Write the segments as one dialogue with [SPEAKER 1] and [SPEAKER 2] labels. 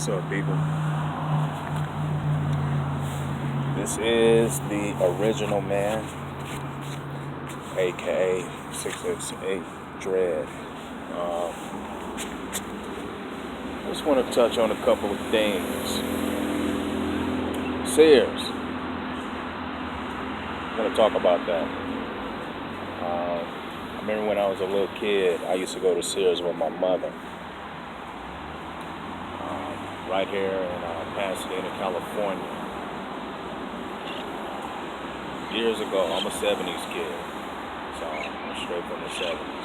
[SPEAKER 1] What's up, people? This is the original man, aka 668 Dread. Just want to touch on a couple of things. Sears. I'm going to talk about that. I remember when I was a little kid, I used to go to Sears with my mother. Right here in Pasadena, California. Years ago, I'm a 70s kid, so I'm straight from the 70s.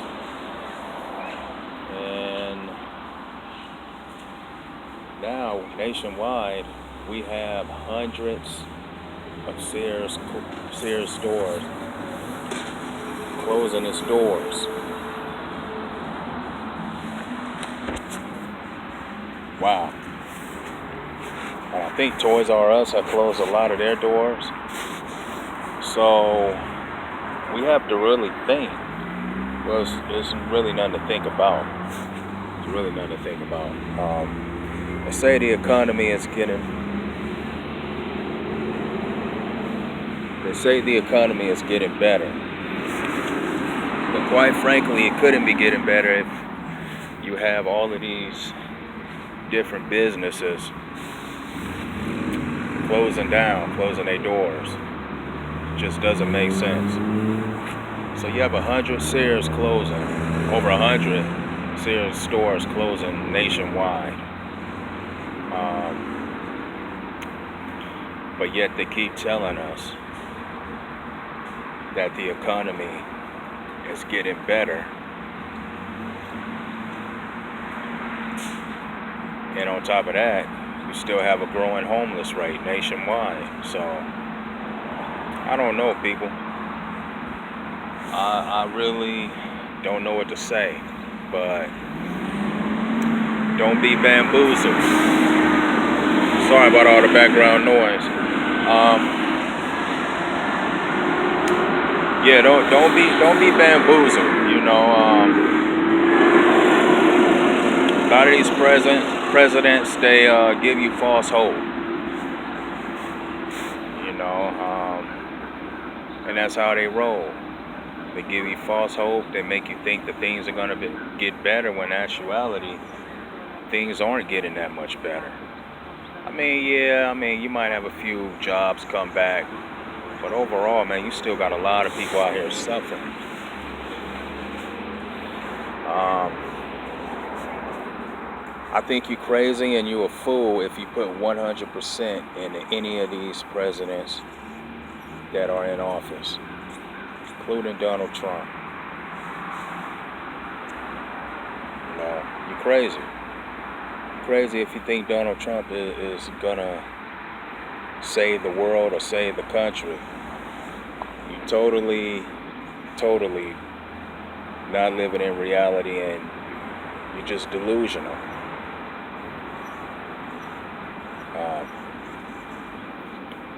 [SPEAKER 1] And now, nationwide, we have hundreds of Sears stores closing its doors. Wow. And I think Toys R Us have closed a lot of their doors. So we have to really think. Well, it's really nothing to think about. It's really nothing to think about. They say the economy is getting. They say the economy is getting better. But quite frankly, it couldn't be getting better if you have all of these different businesses closing their doors. Just doesn't make sense. So you have 100 Sears closing, over 100 Sears stores closing nationwide. But yet they keep telling us that the economy is getting better. And on top of that, we still have a growing homeless rate nationwide. So I don't know, people. I really don't know what to say, but don't be bamboozled. Sorry about all the background noise. Yeah, don't be bamboozled. You know, a lot of these presidents, they give you false hope. You know, and that's how they roll. They give you false hope. They make you think that things are going to get better when in actuality, things aren't getting that much better. I mean, you might have a few jobs come back, but overall, man, you still got a lot of people out here suffering. I think you're crazy and you're a fool if you put 100% into any of these presidents that are in office, including Donald Trump. You know, you're crazy. You're crazy if you think Donald Trump is gonna save the world or save the country. You totally not living in reality, and you're just delusional.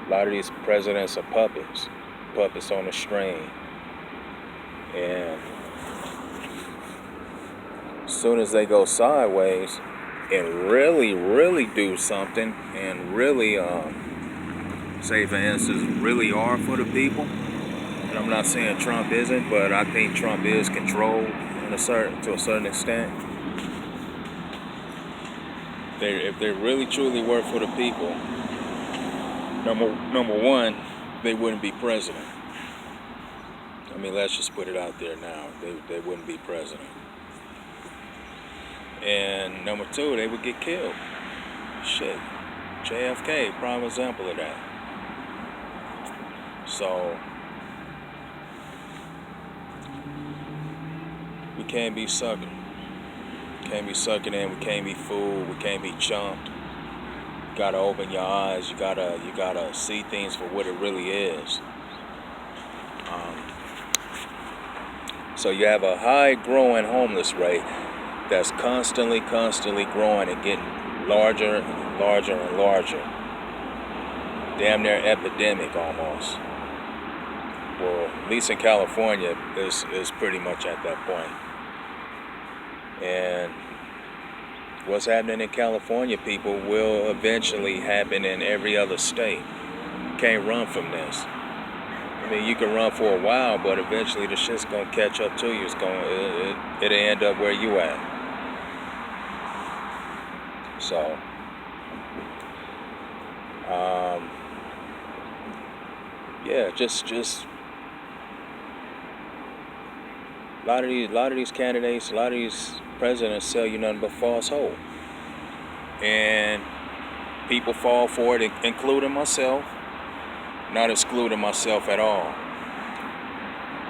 [SPEAKER 1] A lot of these presidents are puppets on a string. And as soon as they go sideways and really do something and really, say for instance, really are for the people, and I'm not saying Trump isn't, but I think Trump is controlled to a certain extent. If they really truly work for the people, number one, they wouldn't be president. I mean, let's just put it out there now. They wouldn't be president. And number two, they would get killed. Shit. JFK, prime example of that. So we can't be sucking. We can't be sucking in. We can't be fooled. We can't be chumped. You gotta open your eyes. You gotta see things for what it really is. So you have a high growing homeless rate that's constantly growing and getting larger and larger. Damn near epidemic almost. Well, at least in California, is pretty much at that point. And What's happening in California, people, will eventually happen in every other state. Can't run from this. I mean, you can run for a while, but eventually the shit's gonna catch up to you. It'll end up where you at. So, yeah, just a lot of these candidates, a lot of these presidents sell you nothing but false hope, and people fall for it, including myself. Not excluding myself at all.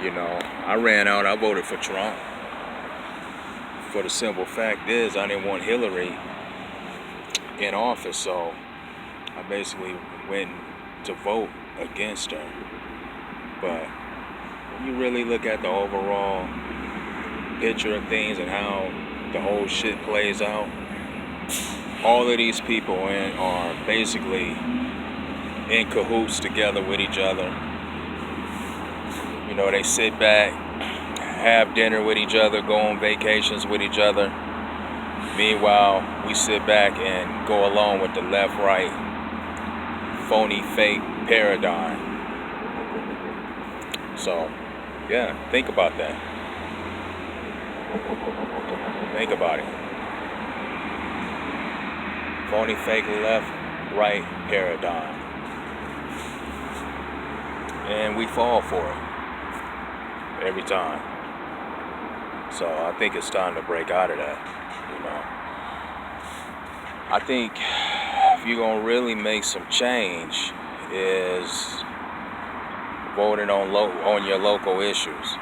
[SPEAKER 1] You know, I ran out, I voted for Trump. For the simple fact is, I didn't want Hillary in office, so I basically went to vote against her. But when you really look at the overall picture of things and how the whole shit plays out, all of these people are basically in cahoots together with each other. You know, they sit back, have dinner with each other, go on vacations with each other. Meanwhile, we sit back and go along with the left-right phony fake paradigm. So, yeah, think about that. Think about it. Phony fake left-right paradigm. And we fall for it every time. So I think it's time to break out of that, you know. I think if you're gonna really make some change is voting on your local issues.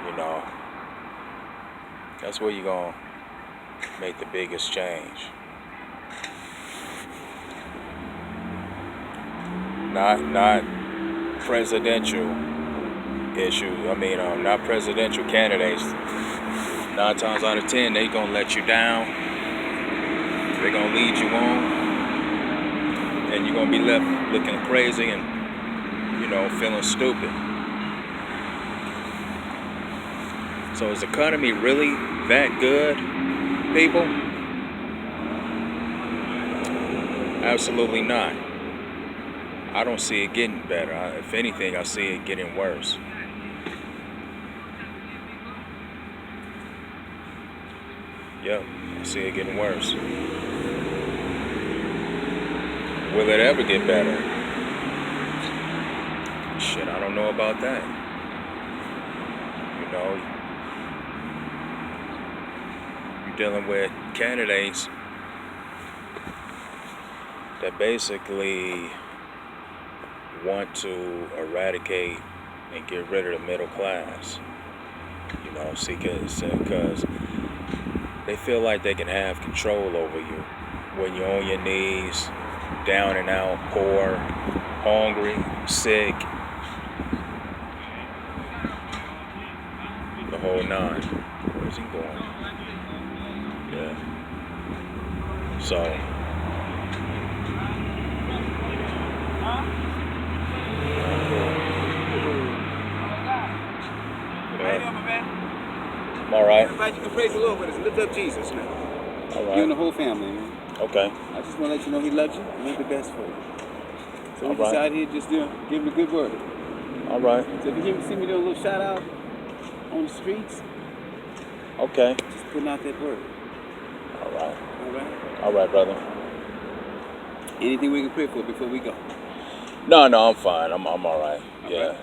[SPEAKER 1] You know, that's where you're gonna make the biggest change. Not presidential issues. I mean, not presidential candidates. 9 times out of 10, they gonna let you down. They're gonna lead you on, and you're gonna be left looking crazy and, you know, feeling stupid. So is the economy really that good, people? Absolutely not. I don't see it getting better. If anything, I see it getting worse. Yep, I see it getting worse. Will it ever get better? Shit, I don't know about that. You know, you're dealing with candidates that basically want to eradicate and get rid of the middle class. You know, see, because they feel like they can have control over you when you're on your knees, down and out, poor, hungry, sick, the whole nine. Where's he going? Yeah. So, I'm all right.
[SPEAKER 2] Invite you to praise the Lord with us. Lift up Jesus, man.
[SPEAKER 1] All right.
[SPEAKER 2] You and the whole family, man.
[SPEAKER 1] Okay.
[SPEAKER 2] I just want to let you know He loves you and wants the best for you. So we
[SPEAKER 1] All right.
[SPEAKER 2] decided here just to give Him a good word.
[SPEAKER 1] All right.
[SPEAKER 2] So if you see me doing a little shout out on the streets,
[SPEAKER 1] Okay.
[SPEAKER 2] just putting out that word.
[SPEAKER 1] All right.
[SPEAKER 2] All right?
[SPEAKER 1] All right, brother.
[SPEAKER 2] Anything we can pray for before we go?
[SPEAKER 1] No, I'm fine. I'm all right. Yeah.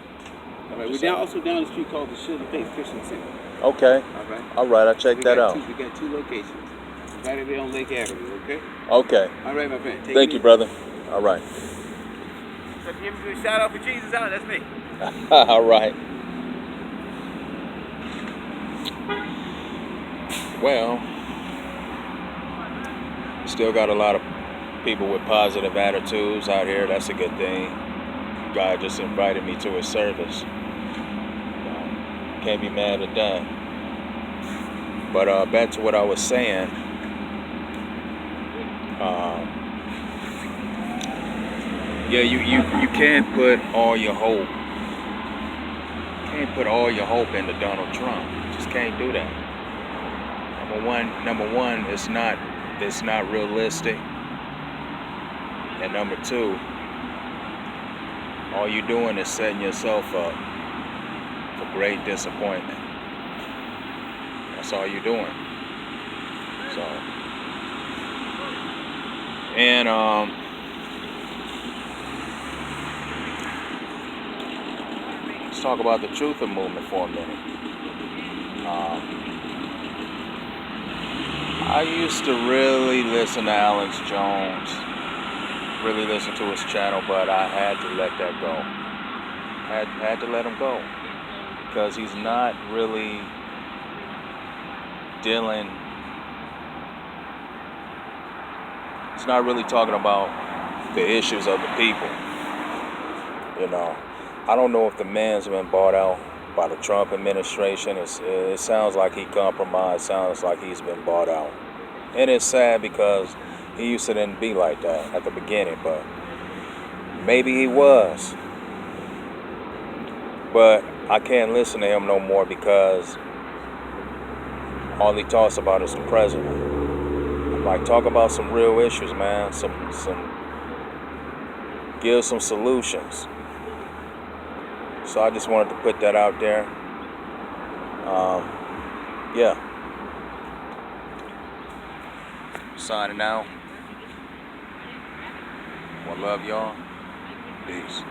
[SPEAKER 2] All right. We're also down the street called the Sugar Faith Christian Center.
[SPEAKER 1] Okay.
[SPEAKER 2] All right.
[SPEAKER 1] All right. I'll check that out.
[SPEAKER 2] We got 2 locations. Right there on Lake Avenue, okay?
[SPEAKER 1] Okay.
[SPEAKER 2] All right, my friend.
[SPEAKER 1] Thank you, brother. All right.
[SPEAKER 2] So if you give me a shout out for Jesus out, that's me.
[SPEAKER 1] All right. Well, still got a lot of people with positive attitudes out here. That's a good thing. God just invited me to his service. Can't be mad at that. But back to what I was saying. Yeah, you can't put all your hope. Can't put all your hope into Donald Trump. You just can't do that. Number number one, it's not realistic, and number two, all you're doing is setting yourself up for great disappointment. That's all you're doing. So, and let's talk about the truther movement for a minute. I used to really listen to Alex Jones, really listen to his channel, but I had to let that go. Had to let him go because he's not really dealing. He's not really talking about the issues of the people. You know, I don't know if the man's been bought out by the Trump administration. It sounds like he compromised. Sounds like he's been bought out, and it's sad because he used to didn't be like that at the beginning, but maybe he was. But I can't listen to him no more because all he talks about is the president. I'm like, talk about some real issues, man. Give some solutions. So I just wanted to put that out there. Yeah. Signing out. One love, y'all. Peace.